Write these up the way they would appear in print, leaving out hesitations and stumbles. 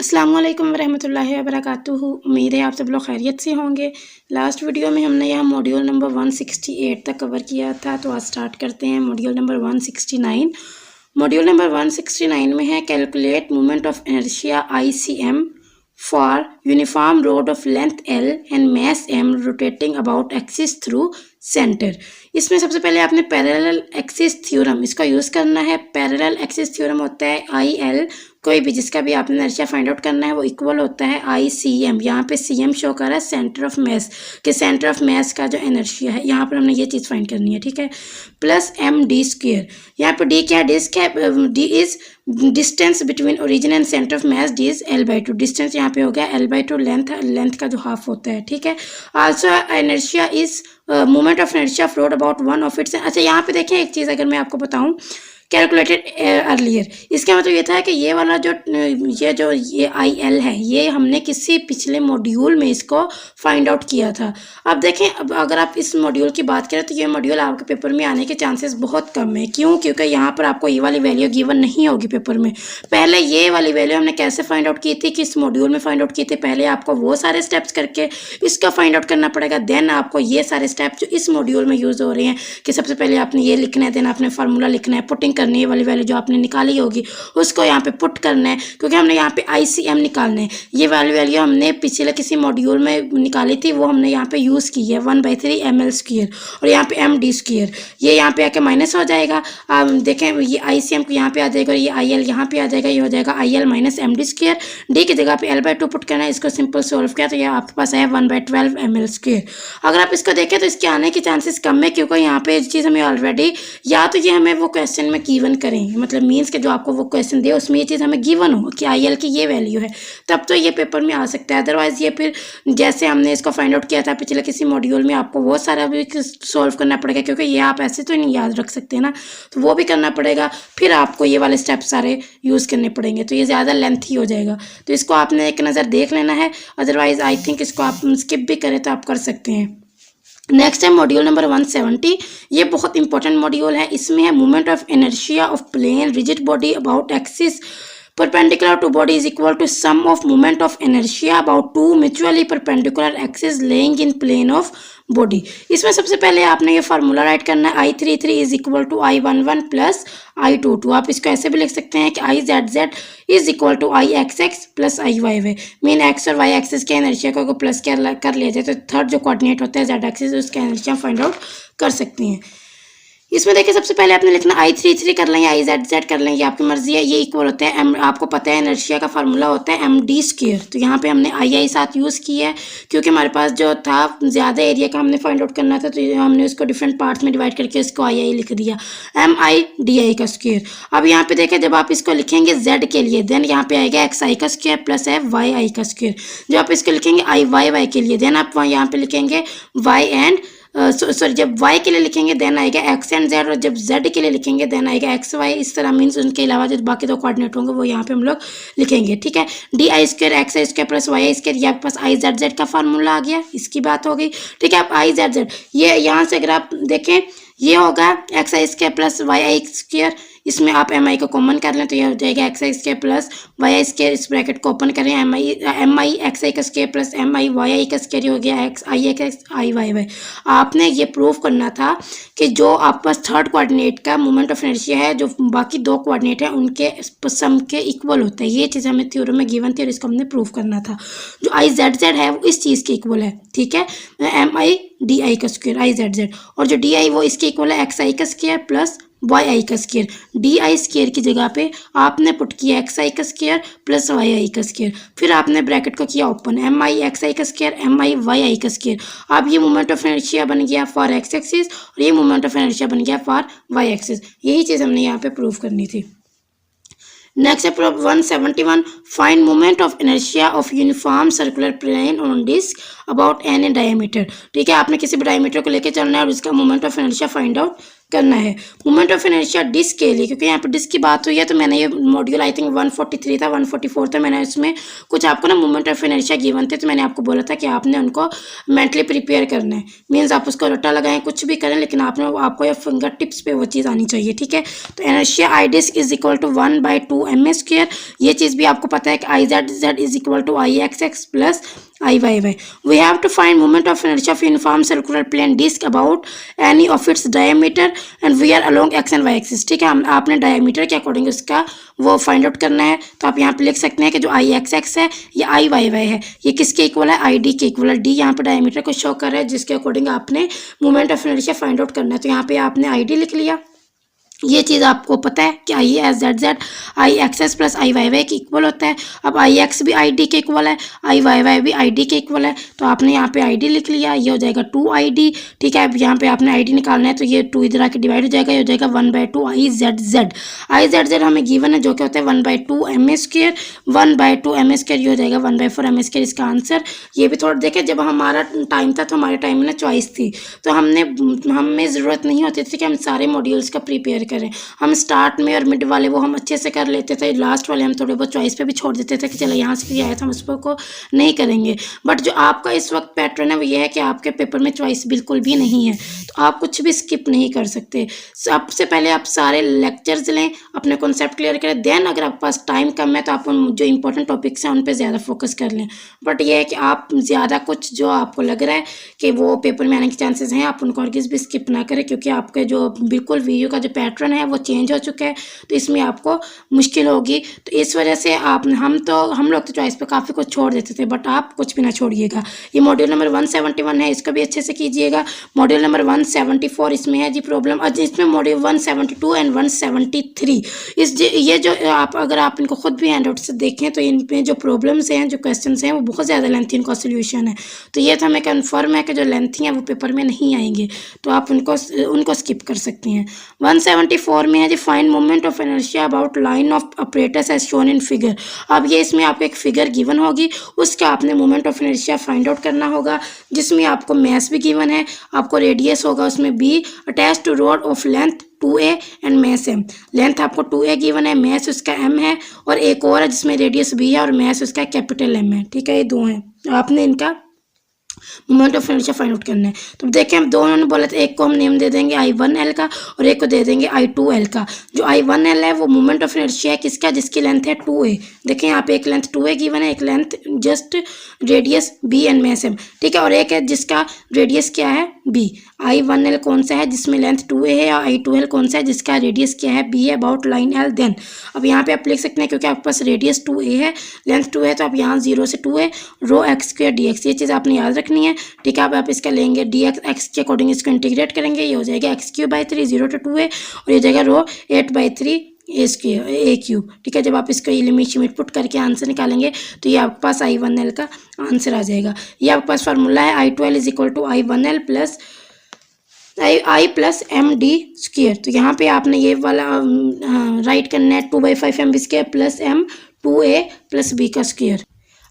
अस्सलाम वालेकुम वरहमतुल्लाहि वबरकातुहू। उम्मीद है आप सब लोग खैरियत से होंगे। लास्ट वीडियो में हमने यह मॉड्यूल नंबर 168 तक कवर किया था, तो आज स्टार्ट करते हैं मॉड्यूल नंबर 169। मॉड्यूल नंबर 169 में है calculate moment of inertia ICM for uniform road of length L and mass M rotating about axis through centre. इसमें सबसे पहले आपने पैरेलल एक्सिस थ्योरम इसका यूज़ करना है। पैरेलल एक्सिस थ्योरम होता है IL, कोई भी जिसका भी आपने इनर्शिया फाइंड आउट करना है वो इक्वल होता है ICM। यहाँ पे CM शो कर रहा है सेंटर ऑफ मास, कि सेंटर ऑफ मास का जो इनर्शिया है, यहाँ पर हमने ये चीज़ फाइंड करनी है, ठीक है। प्लस MD स्क्वायर, यहाँ पर D क्या है, D is distance between origin and centre of mass, D is L/2। Distance यहाँ पे हो गया L/2, लेंथ का जो हाफ होता है, ठीक है। Also inertia is moment of inertia float about one of its. अच्छा, यहाँ पे देखिए एक चीज़ अगर मैं आपको बताऊँ, कैलकुलेटेड अर्लियर, इसका मतलब ये था कि ये वाला जो ये IL है, ये हमने किसी पिछले मॉड्यूल में इसको फाइंड आउट किया था। अब देखें, अब अगर आप इस मॉड्यूल की बात करें तो ये मॉड्यूल आपके पेपर में आने के चांसेस बहुत कम है। क्यों? क्योंकि यहाँ पर आपको ये वाली वैल्यू गिवन नहीं होगी पेपर में। पहले ये वाली वैल्यू हमने कैसे फाइंड आउट की थी, किस मॉड्यूल में फाइंड आउट की थी, पहले आपको वो सारे स्टेप्स करके इसका फाइंड आउट करना पड़ेगा। देन आपको ये सारे स्टेप्स जो इस मॉड्यूल में यूज़ हो रहे हैं, कि सबसे पहले आपने ये लिखना है, देन आपने फार्मूला लिखना है, पुटिंग करनी है, वाली वैल्यू जो आपने निकाली होगी उसको यहाँ पे पुट करना है, क्योंकि हमने यहाँ पे ICM निकालना है। ये वैल्यू हमने पिछले किसी मॉड्यूल में निकाली थी, वो हमने यहाँ पे यूज़ की है 1/3 ml स्क्वायर, और यहाँ पे MD स्क्वायर, ये यहाँ पे आके माइनस हो जाएगा। अब देखें, ये ICM को यहाँ पे आ जाएगा और ये IL यहाँ पे आ जाएगा, ये हो जाएगा IL minus MD square. D की जगह पे L/2 पुट करना है, इसको सिंपल सोल्व किया तो ये आपके पास है 1/12 ml स्क्वायर। अगर आप इसको देखें तो इसके आने के चांसेस कम है, क्योंकि यहाँ पे चीज़ हमें ऑलरेडी, या तो ये हमें वो क्वेश्चन में गिवन करें, मतलब मीन्स के जो आपको वो क्वेश्चन दे उसमें ये चीज़ हमें गिवन हो कि IL की ये वैल्यू है, तब तो ये पेपर में आ सकता है। अदरवाइज ये फिर जैसे हमने इसको फाइंड आउट किया था पिछले किसी मॉड्यूल में, आपको वो सारा भी सॉल्व करना पड़ेगा, क्योंकि ये आप ऐसे तो नहीं याद रख सकते ना, तो वो भी करना पड़ेगा। फिर आपको ये वाले स्टेप सारे यूज़ करने पड़ेंगे, तो ये ज़्यादा लेंथी हो जाएगा। तो इसको आपने एक नज़र देख लेना है, अदरवाइज आई थिंक इसको आप स्किप भी करें तो आप कर सकते हैं। नेक्स्ट है मॉड्यूल नंबर 170। ये बहुत इंपॉर्टेंट मॉड्यूल है। इसमें है movement of inertia of plane rigid body about axis perpendicular to body is equal to sum of moment of inertia about two mutually perpendicular axes laying in plane of body। इसमें सबसे पहले आपने ये formula right करना है, I33 is equal to I11 plus I22। आप इसको ऐसे भी लिख सकते हैं कि IZZ is equal to IXX plus IYY। Mean X और वाई एक्सिस के इनर्शिया को प्लस कर लिया जाए तो थर्ड जो कोऑर्डिनेट होता है Z एक्सिस, उसका इनर्शिया फाइंड आउट कर सकते हैं। इसमें देखिए सबसे पहले आपने लिखना I33 कर लें या IZZ कर लें, ये आपकी मर्जी है। ये इक्वल होता है M, आपको पता है इनर्शिया का फार्मूला होता है MD स्क्वायर। तो यहाँ पे हमने II साथ यूज़ किया है, क्योंकि हमारे पास जो था ज़्यादा एरिया का हमने फाइंड आउट करना था, तो हमने उसको डिफरेंट पार्ट्स में डिवाइड करके इसको II लिख दिया, MIDI का स्क्वायर। अब यहाँ पे देखें, जब आप इसको लिखेंगे Z के लिए, देन यहाँ पे आएगा XI का स्क्वायर प्लस है YI का स्क्वायर। जब आप इसको लिखेंगे IYY के लिए, देन आप यहाँ पे लिखेंगे Y एंड सॉरी जब Y के लिए लिखेंगे देन आएगा X एंड Z, और जब Z के लिए लिखेंगे देन आएगा XY। इस तरह मीन्स उनके अलावा जो बाकी दो कोऑर्डिनेट होंगे वो यहाँ पे हम लोग लिखेंगे, ठीक है। DI square XI square plus YI square, ये आपके पास IZZ का फार्मूला आ गया, इसकी बात हो गई, ठीक है। आप IZZ ये यहाँ से अगर आप देखें, ये होगा XI square plus YI square, इसमें आप MI को कॉमन कर लें तो ये हो जाएगा XI square plus YI square. इस ब्रैकेट को ओपन करें, MI XI का स्क्वायर प्लस MI YI का स्क्वायर हो गया IX IYY। आपने ये प्रूव करना था कि जो आपके पास थर्ड कोऑर्डिनेट का मोमेंट ऑफ इनर्शिया है, जो बाकी दो कोऑर्डिनेट हैं उनके सम के इक्वल होता है। ये चीज़ हमें थ्योरम में गिवन थी और इसको हमने प्रूव करना था। जो IZZ है वो इस चीज़ के इक्वल है, ठीक है, MIDI का स्क्वायर IZZ, और जो DI वो इसके इक्वल है XI का स्क्वायर प्लस YI का स्क्वायर। DI स्क्वायर की जगह पे आपने पुट किया XI का स्क्वायर प्लस YI का स्क्वायर, फिर आपने ब्रैकेट को किया ओपन, MI XI का स्क्वायर MI YI का स्क्वायर। अब ये मोमेंट ऑफ इनर्शिया बन गया फॉर X एक्सिस और ये मोमेंट ऑफ इनर्शिया बन गया फॉर Y एक्सिस। यही चीज़ हमने यहाँ पे प्रूव करनी थी। नेक्स्ट है problem 171, find moment of inertia of uniform circular plane on disc about an diameter. ठीक है, आपने किसी भी डायमीटर को लेकर चलना है और उसका moment of inertia find out करना है। मोमेंट ऑफ इनर्शिया डिस्क के लिए, क्योंकि यहाँ पर डिस्क की बात हुई है तो मैंने ये मॉड्यूल आई थिंक 143 था 144 था, मैंने इसमें कुछ आपको ना मोमेंट ऑफ इनर्शिया गिवन थे, तो मैंने आपको बोला था कि आपने उनको मेंटली प्रिपेयर करना है। मीन्स आप उसको रट्टा लगाएं कुछ भी करें, लेकिन आपको ये फिंगर टिप्स पे वो चीज़ आनी चाहिए, ठीक है। तो inertia I disc is equal to 1/2 ma²। ये चीज़ भी आपको पता है कि I Z Z is equal to IXX plus IYY। We have to find moment of inertia of uniform circular plane disk about any of its diameter and we are along x and y axis, ठीक है। आपने diameter के according उसका वो find out करना है। तो आप यहाँ पे लिख सकते हैं कि जो IXX है ये IYY है, ये किसके इक्वल है, ID के इक्वल है। D यहाँ पे डायमीटर को शो कर रहा है जिसके अकॉर्डिंग आपने moment of inertia find out करना है। तो यहाँ पे आपने ID लिख लिया, ये चीज़ आपको पता है कि IXZ IXS प्लस IYY के इक्वल होता है। अब IX भी ID के इक्वल है, IYY भी ID के इक्वल है, तो आपने यहाँ पे ID लिख लिया, ये हो जाएगा 2ID, ठीक है। अब यहाँ पे आपने ID निकालना है तो ये 2 इधर आके डिवाइड हो जाएगा, ये हो जाएगा 1/2 IZZ हमें गिवन है जो क्या होता है 1/2 ma², 1/2 ma², ये हो जाएगा 1/4 ma², इसका आंसर। ये भी थोड़ा देखें, जब हमारा टाइम था तो हमारे टाइम में ना चॉइस थी, तो हमें ज़रूरत नहीं होती थी कि हम सारे मॉड्यूल्स का प्रिपेयर करें। हम स्टार्ट में और मिड वाले वो हम अच्छे से कर लेते थे, लास्ट वाले हम थोड़े बहुत चॉइस पे भी छोड़ देते थे कि चलो यहाँ से भी आया था हम उसको नहीं करेंगे। बट जो आपका इस वक्त पैटर्न है वो ये है कि आपके पेपर में चॉइस बिल्कुल भी नहीं है, तो आप कुछ भी स्किप नहीं कर सकते। सबसे पहले आप सारे लेक्चर्स लें, अपने कॉन्सेप्ट क्लियर करें, देन अगर आपके पास टाइम कम है तो आप उन जो इंपॉर्टेंट टॉपिक्स हैं उन पर ज़्यादा फोकस कर लें। बट ये है कि आप ज़्यादा कुछ जो आपको लग रहा है कि वो पेपर में आने के चांसेस हैं, आप उनको अर्गिस भी स्किप ना करें, क्योंकि आपका जो बिल्कुल वीडियो का जो पैटर्न है वो चेंज हो चुका है, तो इसमें आपको मुश्किल होगी। तो इस वजह से हम लोग तो चॉइस पे काफ़ी कुछ छोड़ देते थे, बट आप कुछ भी ना छोड़िएगा। ये मॉड्यूल नंबर 171 है, इसका भी अच्छे से कीजिएगा। मॉड्यूल नंबर 174 इसमें है जी प्रॉब्लम, और इसमें मॉड्यूल 172 एंड 173 ये जो अगर आप इनको खुद भी हैंड आउट से देखें तो इनमें जो प्रॉब्लम्स हैं, जो क्वेश्चन हैं वो बहुत ज़्यादा लेंथी इनका सोल्यूशन है। तो ये तो हमें कन्फर्म है कि जो लेंथी हैं वो पेपर में नहीं आएंगे, तो आप उनको स्किप कर सकते हैं। 174 में है जी find moment of inertia about line of operators as shown in figure. अब ये इसमें आपको एक फिगर गिवन होगी, उसका आपने moment of inertia find out करना होगा, जिसमें आपको मैस भी गिवन है, आपको रेडियस होगा उसमें B attach to rod of length 2a and mass m। Length आपको 2a गिवन है, मैस उसका m है, और एक और है जिसमें रेडियस B है और मैस उसका कैपिटल M है, ठीक है। ये दो हैं, आपने इनका moment of inertia find out करना है। तो देखिए हम दोनों ने बोला था, एक को हम नेम दे देंगे I1L का और एक को दे देंगे I2L का। जो I1L है वो मोमेंट ऑफ इनर्शिया है किसका, जिसकी लेंथ है 2a। देखिए यहाँ पे एक लेंथ 2a गिवन है, एक length just radius B and mass m, ठीक है, और एक है जिसका रेडियस क्या है B। I1L कौन सा है जिसमें लेंथ 2a है, और I2L कौन सा है जिसका रेडियस क्या है B है, अबाउट लाइन L। देन अब यहाँ पे आप लिख सकते हैं, क्योंकि आपके पास रेडियस 2a है, लेंथ 2 है, तो आप यहाँ 0 से 2a रो x² dx, ये चीज़ आपने याद रखनी है, ठीक है। अब आप इसका लेंगे dx x के अकॉर्डिंग इसको इंटीग्रेट करेंगे, ये हो जाएगा x³ 0 to 2a, और ये हो जाएगा रो 8/3 a³, ठीक है। जब आप इसको लिमिट पुट करके आंसर निकालेंगे तो ये आपके पास I1L का आंसर आ जाएगा। ये आपके पास फार्मूला है I2L is equal to I1L plus I plus MD²। तो यहाँ पे आपने ये वाला राइट करना है 2/5 MB² plus M 2a plus B का स्क्वायर।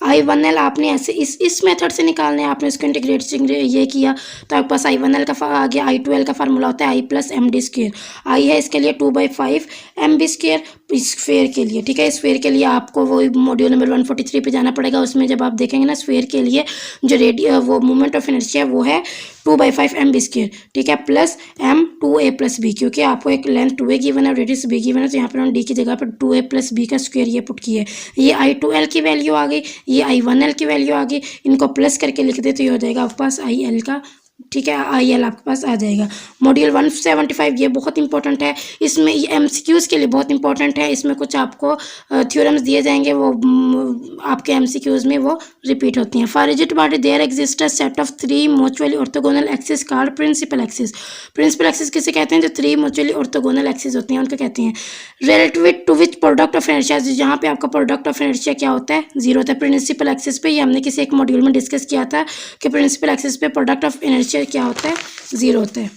I1L आपने ऐसे इस मेथड से निकालना है, आपने इसको इंटीग्रेट ये किया तो आपके पास I1L का आ गया। I2L का फार्मूला होता है I प्लस MD²। I है इसके लिए 2/5 MB² स्फेयर के लिए, ठीक है। स्फेयर के लिए आपको वो मॉड्यूल नंबर 143 पे जाना पड़ेगा, उसमें जब आप देखेंगे ना स्फेयर के लिए जो वो मोमेंट ऑफ इनर्शिया वो है 2/5 MB², ठीक है, plus M 2a plus B, क्योंकि आपको एक लेंथ 2a गिवन है और रेडियस B गिवन है, तो यहाँ पर उन्होंने D की जगह पर 2a प्लस B का स्क्वायर ये पुट किया है। ये I2L की वैल्यू आ गई, ये I1L की वैल्यू आ गई, इनको प्लस करके लिख दे तो ये हो जाएगा आपके पास IL का, ठीक है, IL आपके पास आ जाएगा। मॉड्यूल 175 ये बहुत इंपॉर्टेंट है, इसमें ये MCQs के लिए बहुत इंपॉर्टेंट है। इसमें कुछ आपको थ्योरम्स दिए जाएंगे, वो आपके MCQs में वो रिपीट होती हैं। For rigid body there exist a set of 3 mutually orthogonal axis called principal axis. Principal axis किसे कहते हैं, जो 3 म्यूचुअली ऑर्थोगोनल एक्सिस होती हैं उनको कहते हैं। Relative to which product of inertia, जहाँ पे आपका प्रोडक्ट ऑफ इनर्शिया क्या होता है, 0 होता है। प्रिंसिपल एक्सिस पे ये हमने किसी एक मॉड्यूल में डिस्कस किया था कि प्रिंसिपल एक्सिस पे प्रोडक्ट ऑफ इनर्शिया क्या होता है, 0 होता है,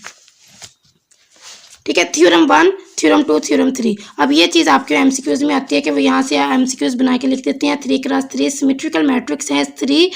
ठीक है। Theorem 1, theorem 2, theorem 3। अब ये चीज़ आपके MCQs में आती है कि वो यहाँ से MCQs बना के लिख देते हैं। 3x3 सिमेट्रिकल मैट्रिक्स है 3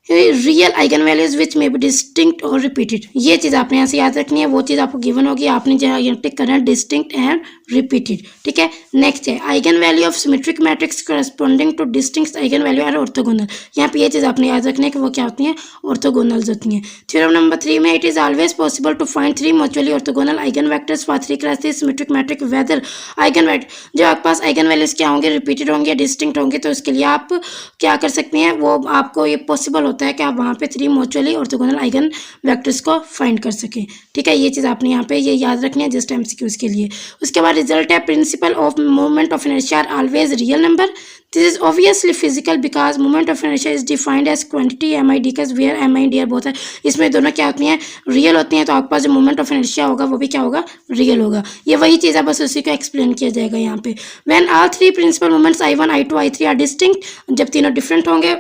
real eigen values which may be distinct और रिपीटेड। ये चीज़ आपने यहाँ से याद रखनी है, वो चीज़ आपको गिवन होगी, आपने जहाँ टिक करना है डिस्टिंक्ट एंड रिपीटेड। ठीक है, नेक्स्ट है eigen value of symmetric matrix corresponding to distinct eigen value are orthogonal. यहाँ पे ये चीज़ आपने याद रखनी है कि वो क्या होती हैं, ऑर्थोगोनल्स होती हैं। थ्योरम नंबर 3 में it is always possible to find 3 mutually orthogonal eigen vectors for 3x3 symmetric matrix whether eigen vector, जो आपके पास आइगन वैल्यूज क्या होंगे, रिपीटेड होंगे, डिस्टिंक्ट होंगे, तो उसके लिए आप क्या कर सकते हैं, वो आपको ये पॉसिबल होता है कि आप वहाँ पे 3 म्यूचुअली ऑर्थोगोनल आइगन वेक्टर्स को फाइंड कर सकें। ठीक है, ये चीज़ आपने यहाँ पे ये याद रखनी है जस्ट एमसीक्यूज के लिए। उसके बाद रिजल्ट है principal of moment of inertia are always real number. This is obviously physical because moment of inertia is defined as quantity M I D का where M I D are both है। इसमें दोनों क्या होती हैं, real होती हैं, तो आपके पास जो मोमेंट ऑफ इनर्शिया होगा वो भी क्या होगा, रियल होगा। ये वही चीज़ है, बस उसी को एक्सप्लेन किया जाएगा यहाँ पे। When all 3 principal moments I1 I2 I3 are distinct, जब तीनों डिफरेंट होंगे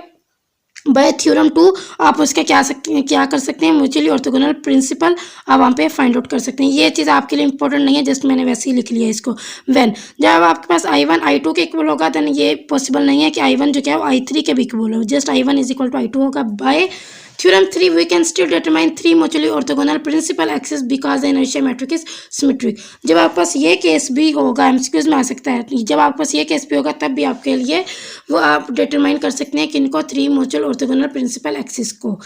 बाय थ्योरम 2 आप उसका क्या कर सकते हैं, म्यूचुअली ऑर्थोगोनल प्रिंसिपल आप वहाँ पे फाइंड आउट कर सकते हैं। ये चीज़ आपके लिए इंपॉर्टेंट नहीं है, जस्ट मैंने वैसे ही लिख लिया इसको। व्हेन जब आपके पास I1 I2 के इक्वल होगा, देन ये पॉसिबल नहीं है कि I1 जो क्या है I3 के भी इक्वल हो, just I1 is equal to I2 होगा। Bye theorem 3 we can still determine 3 mutually orthogonal principal axes because the inertia metric is symmetric। जब आपके पास ये केस भी होगा, एमसीक्यूज में आ सकता है, जब आपके पास ये केस भी होगा तब भी आपके लिए वो आप डिटरमाइन कर सकते हैं किनको, 3 म्यूचुअल ऑर्थोगोनल प्रिंसिपल एक्सिस को।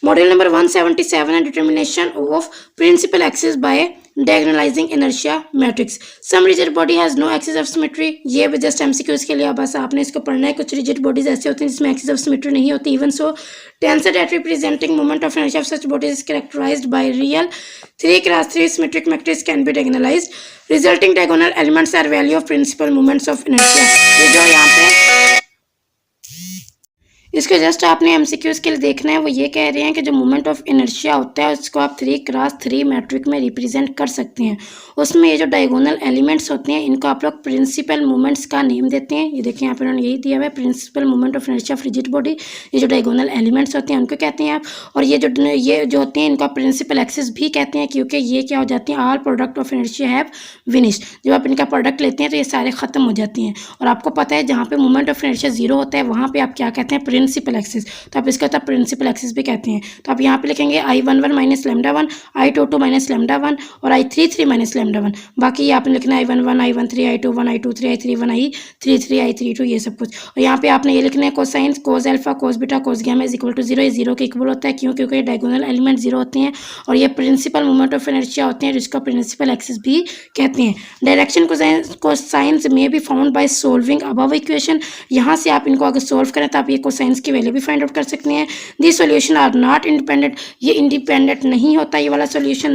मॉड्यूल नंबर 177 है determination of principal axis by diagonalizing inertia matrix. Some rigid body has no axis of symmetry. ये भी जस्ट एमसीक्यूज के लिए बस आपने इसको पढ़ना है। कुछ रिजिड बॉडीज ऐसे होती हैं जिसमें एक्सिस ऑफ सिमेट्री नहीं होती। Even so tensor that representing moment of inertia of such bodies is characterized by real 3x3 symmetric matrix can be diagonalized. Resulting diagonal elements are value of principal moments of inertia. ये जो यहाँ पे इसको just आपने MCQs के लिए देखना है, वो ये कह रहे हैं कि जो मोमेंट ऑफ इनर्शिया होता है उसको आप 3x3 मैट्रिक में रिप्रेजेंट कर सकते हैं। उसमें ये जो डायगोनल एलिमेंट्स होते हैं इनको आप लोग प्रिंसिपल मोमेंट्स का नेम देते हैं। ये देखिए यहाँ पर उन्होंने यही दिया हुआ है, principal moment of inertia of rigid body. ये जो डायगोनल एलिमेंट्स होते हैं उनको कहते हैं आप, और ये जो होते हैं इनको प्रिंसिपल एक्सिस भी कहते हैं, क्योंकि ये क्या हो जाती हैं, all product of inertia have vanished. जब आप इनका प्रोडक्ट लेते हैं तो ये सारे खत्म हो जाती हैं। और आपको पता है जहाँ पे मोमेंट ऑफ इनर्शिया 0 होता है वहाँ पे आप क्या कहते हैं, प्रिंसिपल एक्सिस। तो आप इसका मतलब प्रिंसिपल एक्सिस भी कहते हैं। तो आप यहाँ पे लिखेंगे I11 minus lambda 1, I22 minus lambda 1 और I33 माइनस लैम्डा 1। बाकी ये आपने लिखना है I11 I13 I21 I23 I31 I33 I32 ये सब कुछ। और यहाँ पे आपने ये लिखना है cosine cos alpha cos beta cos gamma is equal to 0। ये 0 के इक्वल होता है, क्यों, क्योंकि ये डायगोनल एलिमेंट 0 होते हैं और ये प्रिंसिपल मोमेंट ऑफ इनर्शिया होते हैं जिसको प्रिंसिपल एक्सिस भी कहते हैं। डायरेक्शन कोसाइंस में be found by solving above equation. यहाँ से आप इनको अगर सोल्व करें तो आप ये कोसाइंस की वैल्यू भी फाइंड आउट कर सकते हैं। The solution are not independent, ये इंडिपेंडेंट नहीं होता ये वाला solution.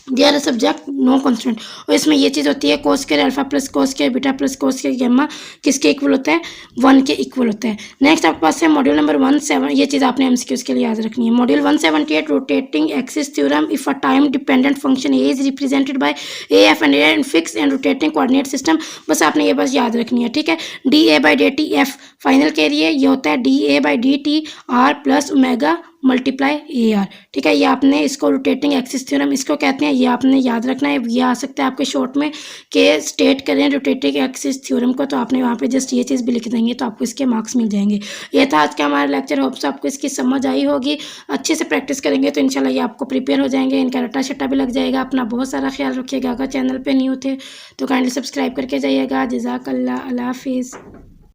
They are subject no constant. और इसमें ये चीज़ होती है cos square alpha plus cos square beta plus cos square gamma किसके इक्वल होता है, 1 के इक्वल होता है। नेक्स्ट आपके पास है मॉड्यूल नंबर 17। ये चीज़ आपने एमसीक्यूज के लिए याद रखनी है। Module 178 rotating axis theorem. If a time dependent function A is represented by A F and fix and rotating coordinate system. बस आपने ये बस याद रखनी है, ठीक है। D A by D T F final के लिए ये होता है D A by D T R plus omega multiply A R, ठीक है। ये आपने इसको रोटेटिंग एक्सिस थ्योरम इसको कहते हैं, ये आपने याद रखना है। ये आ सकता है आपके शॉर्ट में कि स्टेट करें रोटेटिंग एक्सिस थ्योरम को, तो आपने वहाँ पे जस्ट ये चीज़ भी लिख देंगे तो आपको इसके मार्क्स मिल जाएंगे। ये था आज का हमारा लेक्चर। होप्स आपको इसकी समझ आई होगी। अच्छे से प्रैक्टिस करेंगे तो इंशाल्लाह ये आपको प्रिपेयर हो जाएंगे, इनका रट्टा शट्टा भी लग जाएगा। अपना बहुत सारा ख्याल रखिएगा। अगर चैनल पर न्यू थे तो काइंडली सब्सक्राइब करके जाइएगा। जज़ाकल्लाह, अल्लाह हाफिज़।